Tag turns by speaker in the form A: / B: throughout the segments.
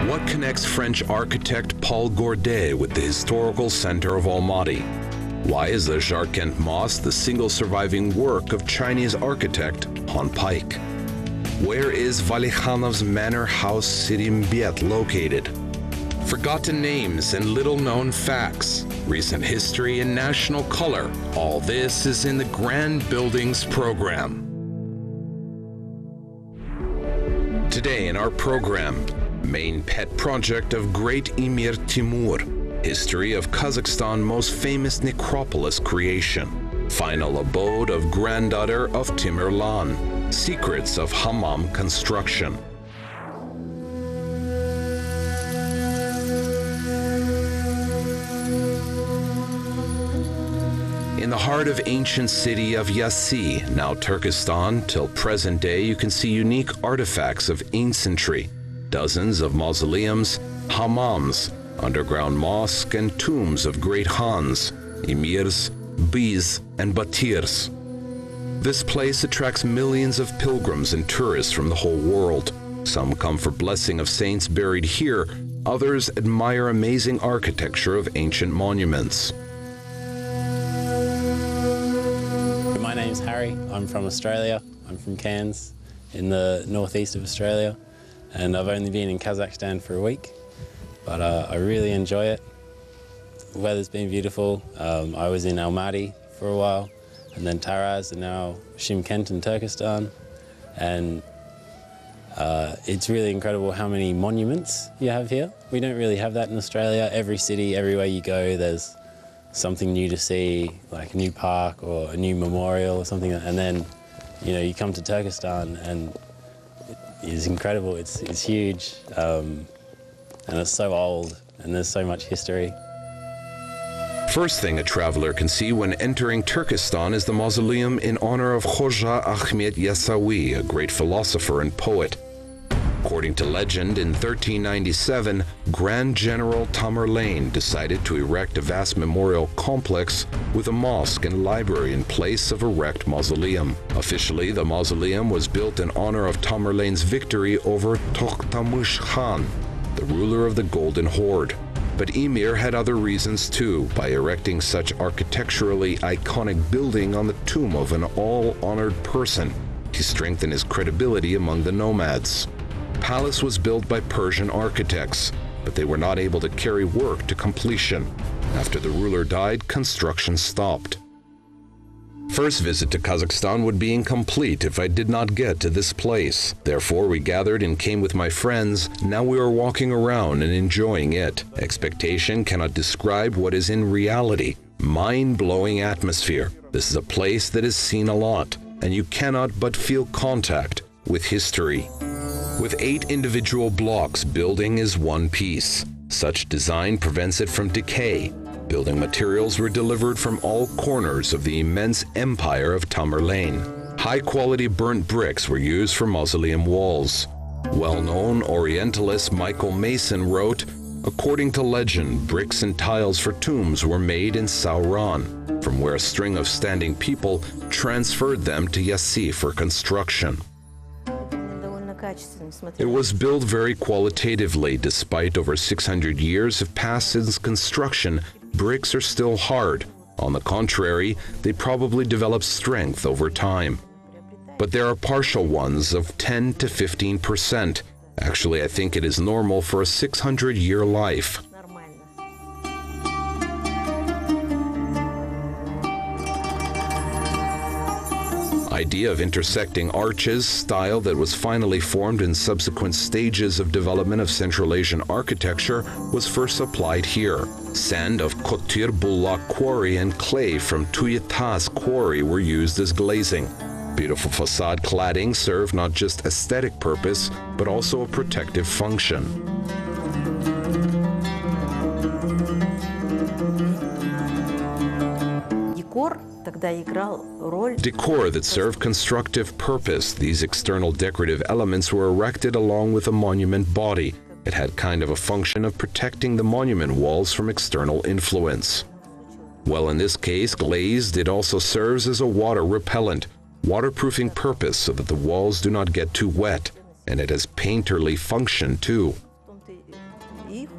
A: What connects French architect Paul Gourdet with the historical center of Almaty? Why is the Jarkent Mosque the single surviving work of Chinese architect Han Pike? Where is Valikhanov's manor house Sirimbiet located? Forgotten names and little-known facts, recent history and national color, all this is in the Grand Buildings program. Today in our program, main pet project of Great Emir Timur, history of Kazakhstan's most famous necropolis creation, final abode of granddaughter of Timurlan, secrets of hammam construction. In the heart of ancient city of Yassi, now Turkestan, till present day you can see unique artifacts of ancientry, dozens of mausoleums, hammams, underground mosque and tombs of great Hans, emirs, beys and batirs. This place attracts millions of pilgrims and tourists from the whole world. Some come for blessing of saints buried here, others admire amazing architecture of ancient monuments.
B: My name's Harry, I'm from Australia, I'm from Cairns in the northeast of Australia, and I've only been in Kazakhstan for a week, but I really enjoy it. The weather's been beautiful. I was in Almaty for a while, and then Taraz, and now Shymkent in Turkestan, and it's really incredible how many monuments you have here. We don't really have that in Australia. Every city, everywhere you go, there's something new to see, like a new park or a new memorial or something, and then, you know, you come to Turkestan and it's incredible. It's huge, and it's so old, and there's so much history.
A: First thing a traveler can see when entering Turkestan is the mausoleum in honor of Khoja Ahmed Yasawi, a great philosopher and poet. According to legend, in 1397, Grand General Tamerlane decided to erect a vast memorial complex with a mosque and library in place of a wrecked mausoleum. Officially, the mausoleum was built in honor of Tamerlane's victory over Tokhtamush Khan, the ruler of the Golden Horde. But Emir had other reasons too, by erecting such architecturally iconic building on the tomb of an all-honored person. He strengthened his credibility among the nomads. Palace was built by Persian architects, but they were not able to carry work to completion. After the ruler died, construction stopped. First visit to Kazakhstan would be incomplete if I did not get to this place. Therefore, we gathered and came with my friends. Now we are walking around and enjoying it. Expectation cannot describe what is in reality. Mind-blowing atmosphere. This is a place that is seen a lot, and you cannot but feel contact with history. With 8 individual blocks, building is one piece. Such design prevents it from decay. Building materials were delivered from all corners of the immense empire of Tamerlane. High-quality burnt bricks were used for mausoleum walls. Well-known Orientalist Michael Mason wrote, "According to legend, bricks and tiles for tombs were made in Sauron, from where a string of standing people transferred them to Yassi for construction." It was built very qualitatively. Despite over 600 years have passed since construction, bricks are still hard. On the contrary, they probably develop strength over time. But there are partial ones of 10 to 15%. Actually, I think it is normal for a 600-year life. Idea of intersecting arches, style that was finally formed in subsequent stages of development of Central Asian architecture, was first applied here. Sand of Kotir Bullak quarry and clay from Tuyataz quarry were used as glazing. Beautiful facade cladding served not just aesthetic purpose, but also a protective function. Decor that served constructive purpose. These external decorative elements were erected along with a monument body. It had kind of a function of protecting the monument walls from external influence. Well, in this case, glazed, it also serves as a water repellent, waterproofing purpose so that the walls do not get too wet, and it has painterly function too.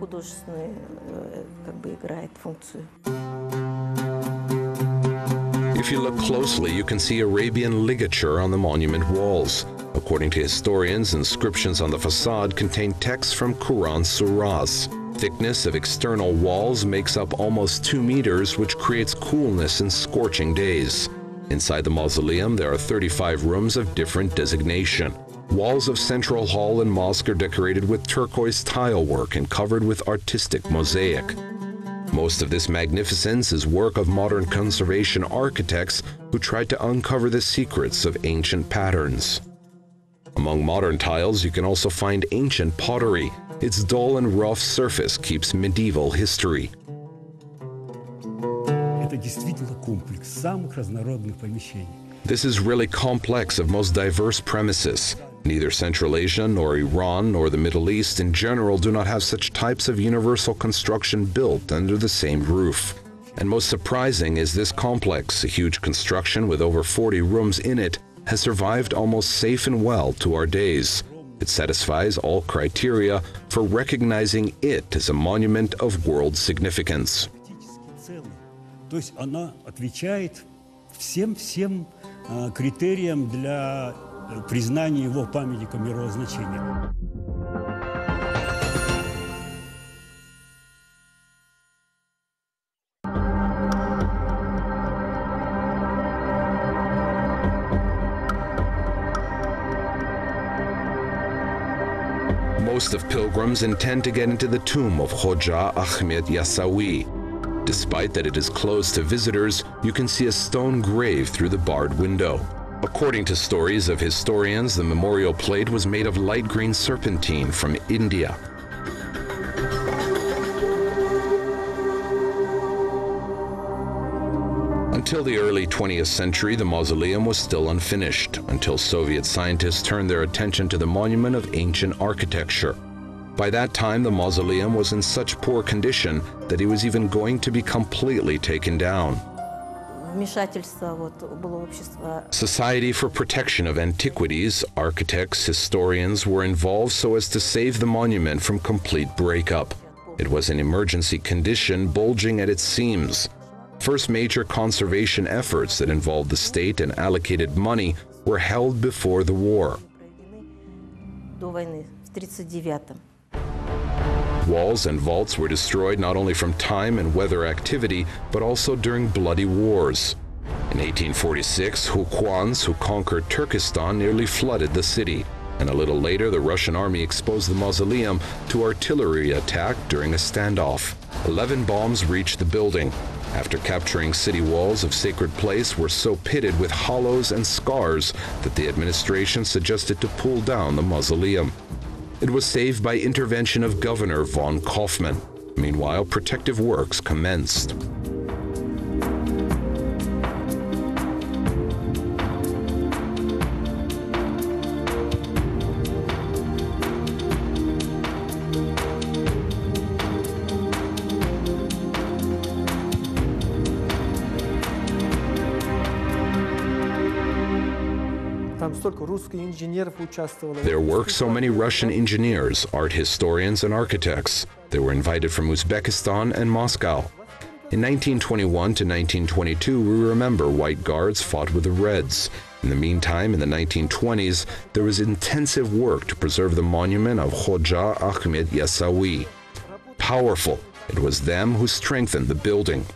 C: художественную, как бы играет функцию.
A: If you look closely, you can see Arabian ligature on the monument walls. According to historians, inscriptions on the facade contain texts from Quran surahs. Thickness of external walls makes up almost 2 meters, which creates coolness in scorching days. Inside the mausoleum, there are 35 rooms of different designation. Walls of Central Hall and Mosque are decorated with turquoise tile work and covered with artistic mosaic. Most of this magnificence is work of modern conservation architects who tried to uncover the secrets of ancient patterns. Among modern tiles, you can also find ancient pottery. Its dull and rough surface keeps medieval history. This is really complex of most diverse premises. Neither Central Asia nor Iran nor the Middle East in general do not have such types of universal construction built under the same roof. And most surprising is this complex, a huge construction with over 40 rooms in it, has survived almost safe and well to our days. It satisfies all criteria for recognizing it as a monument of world significance.
D: То есть она отвечает всем критериям для признания его памятником мирового значения.
A: Most of pilgrims intend to get into the tomb of Hoja Ahmed Yassawi. Despite that it is closed to visitors, you can see a stone grave through the barred window. According to stories of historians, the memorial plate was made of light green serpentine from India. Until the early 20th century, the mausoleum was still unfinished, until Soviet scientists turned their attention to the monument of ancient architecture. By that time, the mausoleum was in such poor condition that it was even going to be completely taken down. Society for Protection of Antiquities, architects, historians were involved so as to save the monument from complete breakup. It was in emergency condition, bulging at its seams. First major conservation efforts that involved the state and allocated money were held before the war. Walls and vaults were destroyed not only from time and weather activity, but also during bloody wars. In 1846, Hukwans, who conquered Turkestan, nearly flooded the city, and a little later the Russian army exposed the mausoleum to artillery attack during a standoff. 11 bombs reached the building. After capturing city walls of sacred place were so pitted with hollows and scars that the administration suggested to pull down the mausoleum. It was saved by intervention of Governor von Kaufmann. Meanwhile, protective works commenced. There worked so many Russian engineers, art historians, and architects. They were invited from Uzbekistan and Moscow. In 1921 to 1922, we remember white guards fought with the Reds. In the meantime, in the 1920s, there was intensive work to preserve the monument of Hoja Ahmed Yassawi. Powerful, it was them who strengthened the building.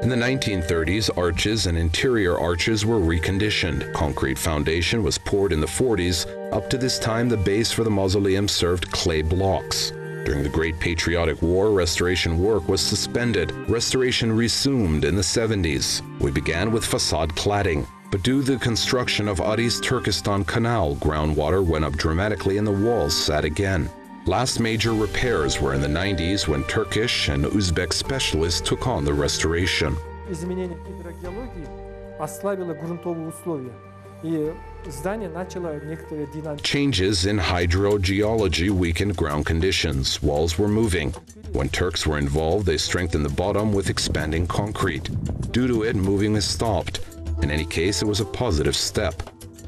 A: In the 1930s, arches and interior arches were reconditioned. Concrete foundation was poured in the 40s. Up to this time, the base for the mausoleum served clay blocks. During the Great Patriotic War, restoration work was suspended. Restoration resumed in the 70s. We began with facade cladding. But due to the construction of Aris Turkestan Canal, groundwater went up dramatically and the walls sat again. Last major repairs were in the 90s when Turkish and Uzbek specialists took on the restoration. Changes in hydrogeology weakened ground conditions. Walls were moving. When Turks were involved, they strengthened the bottom with expanding concrete. Due to it, moving is stopped. In any case, it was a positive step.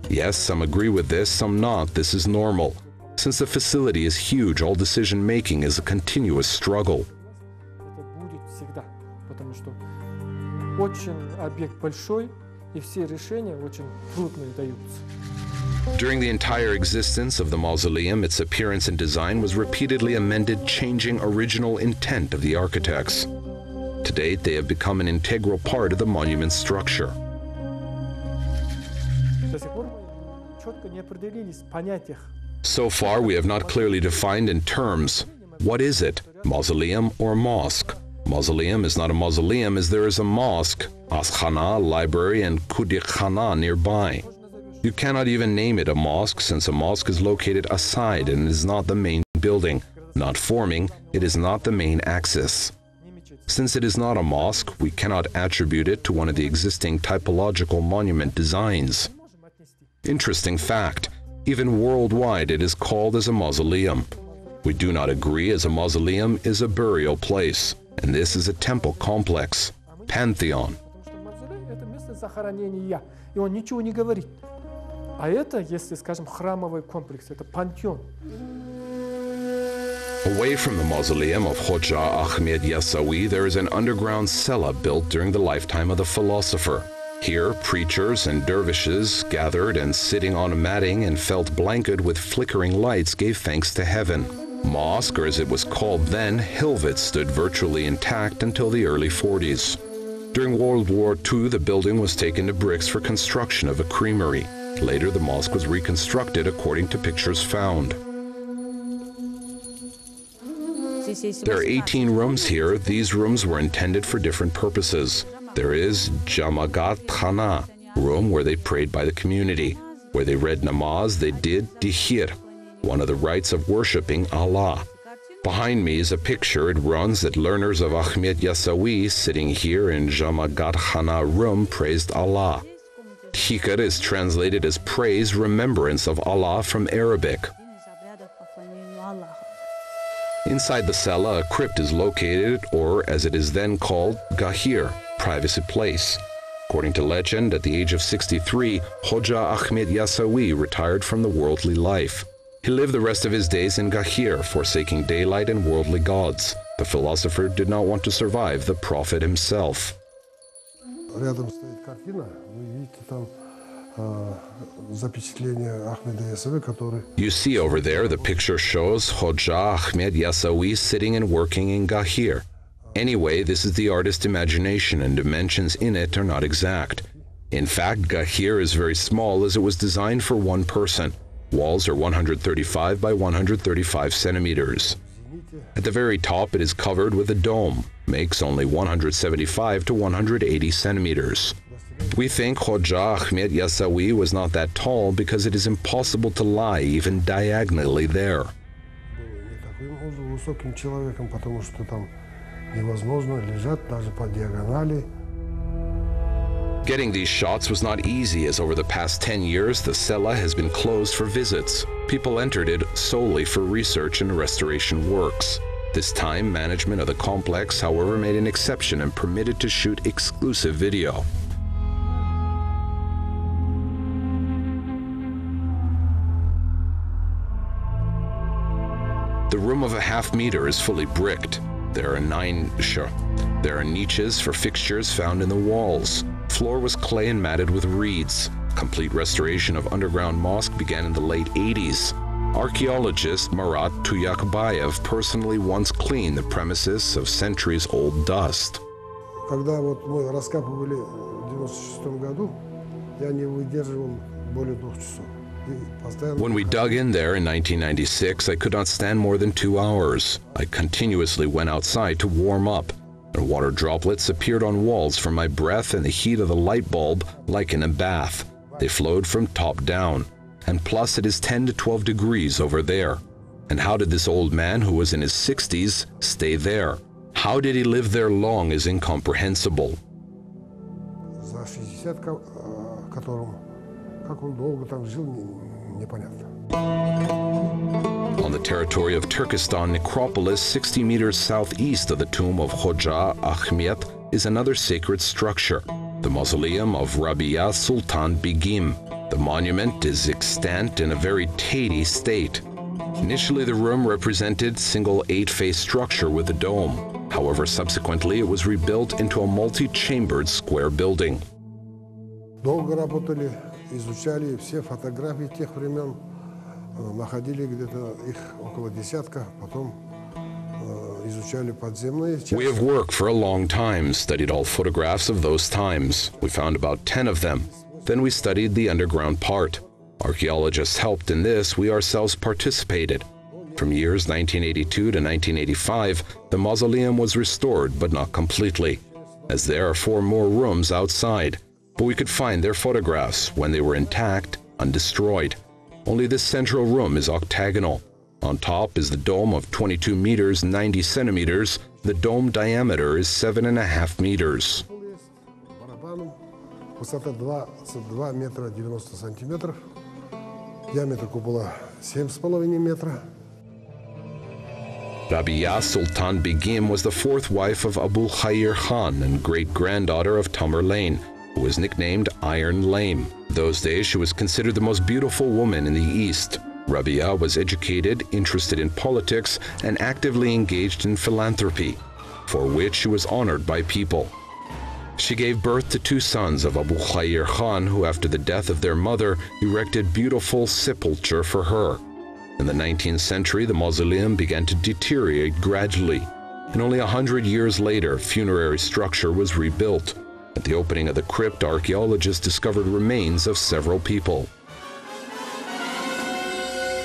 A: Yes, some agree with this, some not. This is normal. Since the facility is huge, all decision-making is a continuous struggle.
E: Это будет всегда, потому что очень объект большой, и все решения очень трудные даются.
A: During the entire existence of the mausoleum, its appearance and design was repeatedly amended, changing original intent of the architects. To date, they have become an integral part of the monument's structure.
E: До сих пор мы четко не определились в понятиях.
A: So far, we have not clearly defined in terms. What is it, mausoleum or mosque? Mausoleum is not a mausoleum as there is a mosque, askhana, library, and kudikhana nearby. You cannot even name it a mosque since a mosque is located aside and is not the main building. Not forming, it is not the main axis. Since it is not a mosque, we cannot attribute it to one of the existing typological monument designs. Interesting fact, even worldwide it is called as a mausoleum. We do not agree as a mausoleum is a burial place, and this is a temple complex, pantheon.
E: Потому что мавзолей – это место захоронения, и он ничего не говорит. А это, если, скажем, храмовый комплекс, это пантеон.
A: Away from the mausoleum of Hoxha Ahmed Yassawi, there is an underground cella built during the lifetime of the philosopher. Here, preachers and dervishes gathered and sitting on a matting and felt blanket with flickering lights gave thanks to heaven. Mosque, or as it was called then, Hilvet, stood virtually intact until the early 40s. During World War II, the building was taken to bricks for construction of a creamery. Later, the mosque was reconstructed according to pictures found. There are 18 rooms here. These rooms were intended for different purposes. There is Jamagat Khana, room where they prayed by the community. Where they read namaz, they did dihir, one of the rites of worshipping Allah. Behind me is a picture. It runs that learners of Ahmed Yassawi sitting here in Jamagat Khana room praised Allah. Dhikr is translated as praise, remembrance of Allah from Arabic. Inside the cella, a crypt is located, or as it is then called, Gahir, privacy place. According to legend, at the age of 63, Hoxha Ahmed Yassawi retired from the worldly life. He lived the rest of his days in Gahir, forsaking daylight and worldly gods. The philosopher did not want to survive the Prophet himself.
F: Рядом стоит картина, вы видите там запечатление Ахмеда Яссави, который...
A: You see over there, the picture shows Hoxha Ahmed Yassawi sitting and working in Gahir. Anyway, this is the artist's imagination and dimensions in it are not exact. In fact, Gahir is very small as it was designed for one person. Walls are 135 by 135 centimeters. At the very top, it is covered with a dome, makes only 175 to 180 centimeters. We think Hoxha Ahmed Yassawi was not that tall because it is impossible to lie even diagonally there.
F: Высоким человеком, потому что там невозможно лежать даже по диагонали.
A: Getting these shots was not easy as over the past 10 years the cella has been closed for visits. People entered it solely for research and restoration works. This time, management of the complex, however, made an exception and permitted to shoot exclusive video. The room of a half meter is fully bricked. There are niches for fixtures found in the walls. Floor was clay and matted with reeds. Complete restoration of underground mosque began in the late 80s. Archaeologist Marat Tuyakbayev personally once cleaned the premises of centuries-old dust.
F: Когда вот мы раскапывали в 96 году, я не выдерживал более 2 часов.
A: When we dug in there in 1996, I could not stand more than 2 hours. I continuously went outside to warm up, and water droplets appeared on walls from my breath and the heat of the light bulb like in a bath. They flowed from top down, and plus it is 10 to 12 degrees over there. And how did this old man who was in his 60s stay there? How did he live there long is incomprehensible.
F: За 60, которому, как он долго там жил, непонятно.
A: On the territory of Turkestan necropolis, 60 meters southeast of the tomb of Hoxha Ahmed, is another sacred structure, the Mausoleum of Rabia Sultan Begim. The monument is extant in a very tatty state. Initially, the room represented a single 8-faced structure with a dome. However, subsequently, it was rebuilt into a multi-chambered square building.
F: Долго работали, изучали все фотографии тех времен, находили где-то их около десятка, потом изучали подземные части.
A: We have worked for a long time, studied all photographs of those times. We found about 10 of them. Then we studied the underground part. Archaeologists helped in this, we ourselves participated. From years 1982 to 1985, the mausoleum was restored, but not completely, as there are 4 more rooms outside. But we could find their photographs when they were intact, undestroyed. Only this central room is octagonal. On top is the dome of 22 meters, 90 centimeters. The dome diameter is 7.5 meters.
F: Высота 22 метра 90 сантиметров, диаметр купола 7,5 метра.
A: Rabia Sultan Begim was the 4th wife of Abu Khair Khan and great-granddaughter of Tamerlane, who was nicknamed Iron Lame. Those days, she was considered the most beautiful woman in the East. Rabia was educated, interested in politics, and actively engaged in philanthropy, for which she was honored by people. She gave birth to 2 sons of Abu Khair Khan, who after the death of their mother, erected beautiful sepulchre for her. In the 19th century, the mausoleum began to deteriorate gradually, and only 100 years later, funerary structure was rebuilt. At the opening of the crypt, archaeologists discovered remains of several people.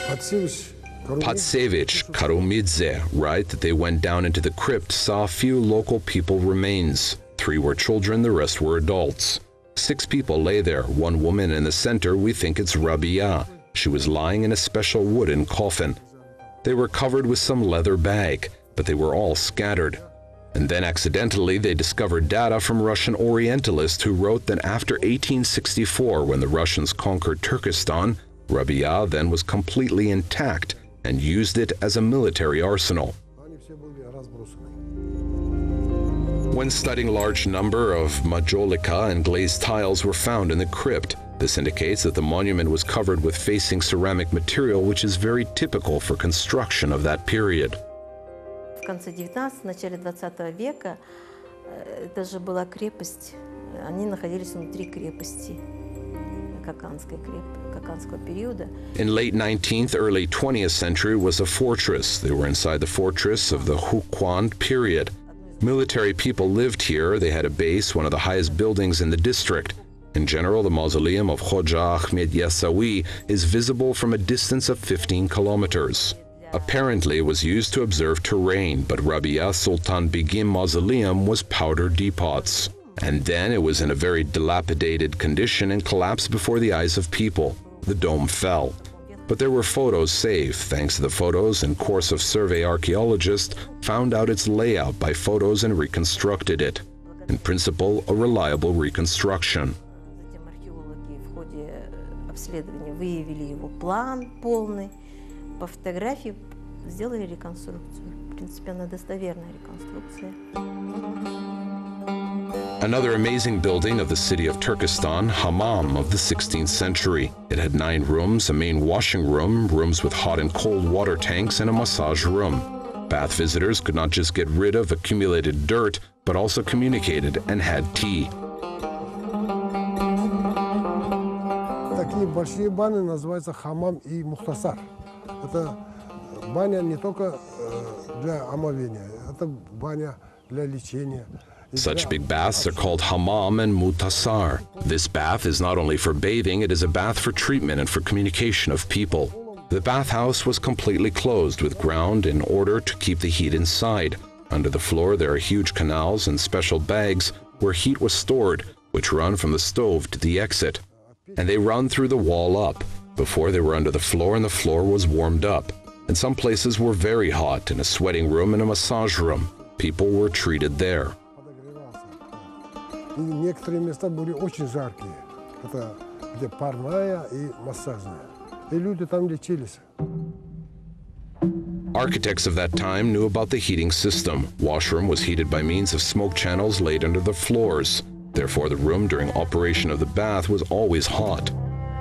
A: Patsevich Karumidze write that they went down into the crypt, saw a few local people remains. 3 were children, the rest were adults. 6 people lay there, 1 woman in the center. We think it's Rabia. She was lying in a special wooden coffin. They were covered with some leather bag, but they were all scattered. And then accidentally they discovered data from Russian Orientalists who wrote that after 1864, when the Russians conquered Turkestan, Rabia then was completely intact and used it as a military arsenal. When studying, large number of majolica and glazed tiles were found in the crypt. This indicates that the monument was covered with facing ceramic material, which is very typical for construction of that period.
C: В конце 19-го, начале 20 века это же была крепость. Они находились внутри крепости, Каканского периода.
A: In late 19th, early 20th century was a fortress. They were inside the fortress of the Hukwand period. Military people lived here. They had a base, one of the highest buildings in the district. In general, the mausoleum of Khoja Ahmed Yassawi is visible from a distance of 15 kilometers. Apparently, it was used to observe terrain, but Rabia Sultan Begim Mausoleum was powder depots. And then it was in a very dilapidated condition and collapsed before the eyes of people. The dome fell. But there were photos saved. Thanks to the photos, in course of survey, archaeologists found out its layout by photos and reconstructed it. In principle, a reliable reconstruction.
C: Затем археологи в ходе обследования выявили его план полный. По фотографии сделали реконструкцию. В принципе, она достоверная реконструкция.
A: Another amazing building of the city of Turkestan, Hammam of the 16th century. It had 9 rooms, a main washing room, rooms with hot and cold water tanks, and a massage room. Bath visitors could not just get rid of accumulated dirt, but also communicated and had tea.
F: Такие большие баны называются хамам и мухтасар. Это баня не только для омовения, это баня для лечения.
A: Such big baths are called hammam and mutasar. This bath is not only for bathing, it is a bath for treatment and for communication of people. The bathhouse was completely closed with ground in order to keep the heat inside. Under the floor there are huge canals and special bags where heat was stored, which run from the stove to the exit. And they run through the wall up. Before they were under the floor and the floor was warmed up. And some places were very hot, in a sweating room and a massage room. People were treated there.
F: И некоторые места были очень жаркие. Это где парная и массажная. И люди там лечились.
A: Architects of that time knew about the heating system. Washroom was heated by means of smoke channels laid under the floors. Therefore, the room during operation of the bath was always hot.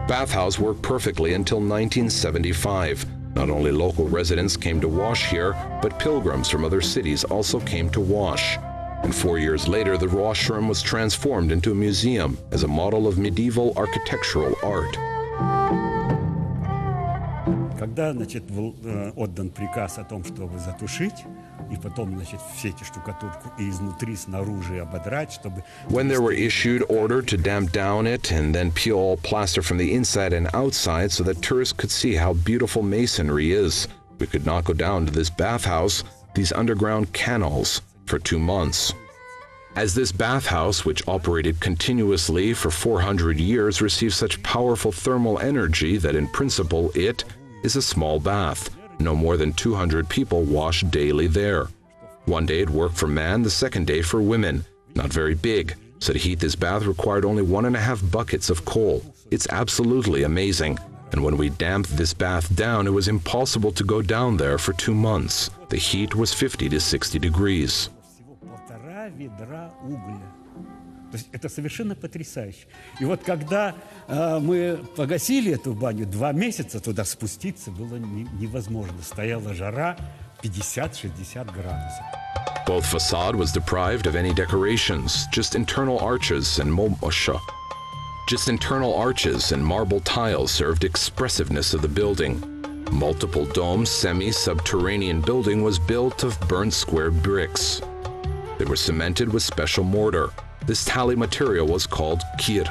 A: Bathhouse worked perfectly until 1975. Not only local residents came to wash here, but pilgrims from other cities also came to wash. And 4 years later, the washroom was transformed into a museum as a model of medieval architectural art.
D: Когда, значит, был отдан приказ о том, чтобы затушить, и потом, значит, все эти штукатурку и изнутри, снаружи ободрать, чтобы...
A: When there were issued order to damp down it and then peel all plaster from the inside and outside so that tourists could see how beautiful masonry is, we could not go down to this bathhouse, these underground canals, for 2 months. As this bathhouse, which operated continuously for 400 years, received such powerful thermal energy that in principle it is a small bath. No more than 200 people wash daily there. One day it worked for man, the second day for women. Not very big, so to heat this bath required only 1.5 buckets of coal. It's absolutely amazing. And when we damped this bath down, it was impossible to go down there for 2 months. The heat was 50 to 60 degrees.
D: Ведра угля. То есть это совершенно потрясающе. И вот когда мы погасили эту баню, 2 месяца туда спуститься было невозможно. Стояла жара 50-60 градусов.
A: Both facade was deprived of any decorations, just internal arches and Just internal arches and marble tiles served expressiveness of the building. Multiple dome semi-subterranean building was built of burnt square bricks. They were cemented with special mortar. This tally material was called kir.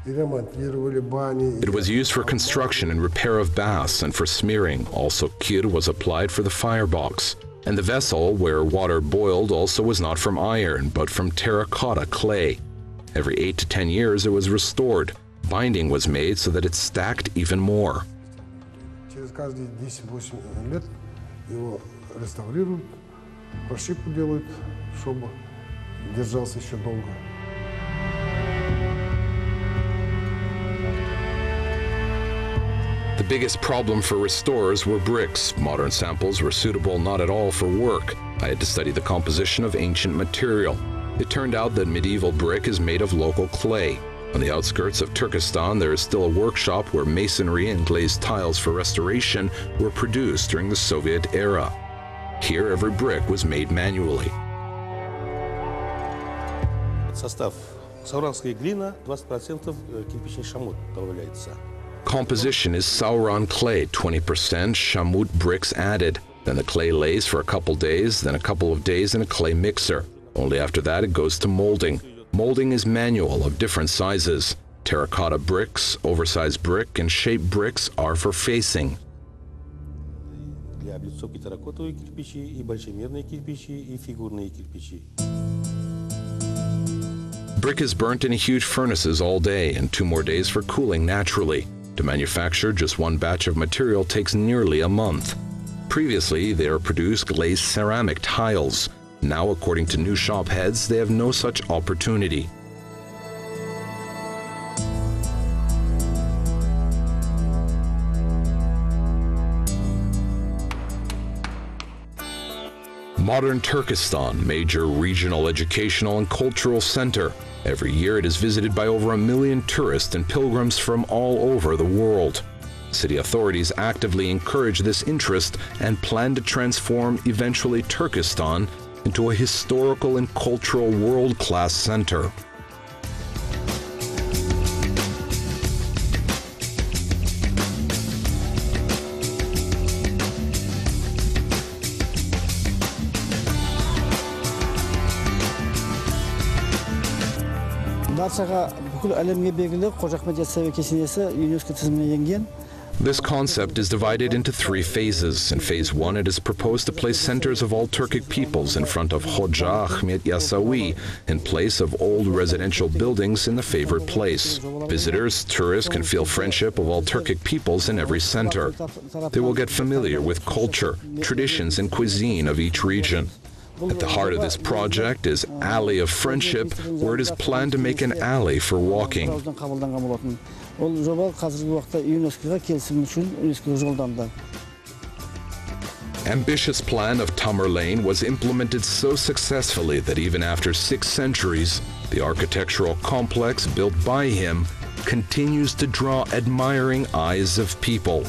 A: It was used for construction and repair of baths and for smearing. Also, kir was applied for the firebox. And the vessel where water boiled also was not from iron, but from terracotta clay. Every 8 to 10 years it was restored. Binding was made so that it stacked even more.
F: Его реставрируют, прошивку делают, чтобы держался еще долго.
A: The biggest problem for restorers were bricks. Modern samples were suitable not at all for work. I had to study the composition of ancient material. It turned out that medieval brick is made of local clay. On the outskirts of Turkestan, there is still a workshop where masonry and glazed tiles for restoration were produced during the Soviet era. Here, every brick was made manually.
G: Состав сауранская глина, 20% кирпичный шамот добавляется.
A: Composition is Sauron clay, 20% shamut bricks added. Then the clay lays for a couple days, then a couple of days in a clay mixer. Only after that it goes to molding. Molding is manual of different sizes. Terracotta bricks, oversized brick, and shaped bricks are for facing.
G: Для облицовки терракотовые кирпичи и большемерные кирпичи и фигурные кирпичи.
A: Brick is burnt in huge furnaces all day and 2 more days for cooling naturally. To manufacture just 1 batch of material takes nearly a month. Previously, they are produced glazed ceramic tiles. Now, according to new shop heads, they have no such opportunity. Modern Turkestan, major regional educational and cultural center. Every year it is visited by over 1 million tourists and pilgrims from all over the world. City authorities actively encourage this interest and plan to transform eventually Turkestan into a historical and cultural world-class center. This concept is divided into 3 phases. In phase 1, it is proposed to place centers of all Turkic peoples in front of Hoca Ahmet Yasawi, in place of old residential buildings in the favored place. Visitors, tourists can feel friendship of all Turkic peoples in every center. They will get familiar with culture, traditions, and cuisine of each region. At the heart of this project is Alley of Friendship, where it is planned to make an alley for walking. Ambitious plan of Timur Lane was implemented so successfully that even after 6 centuries, the architectural complex built by him continues to draw admiring eyes of people.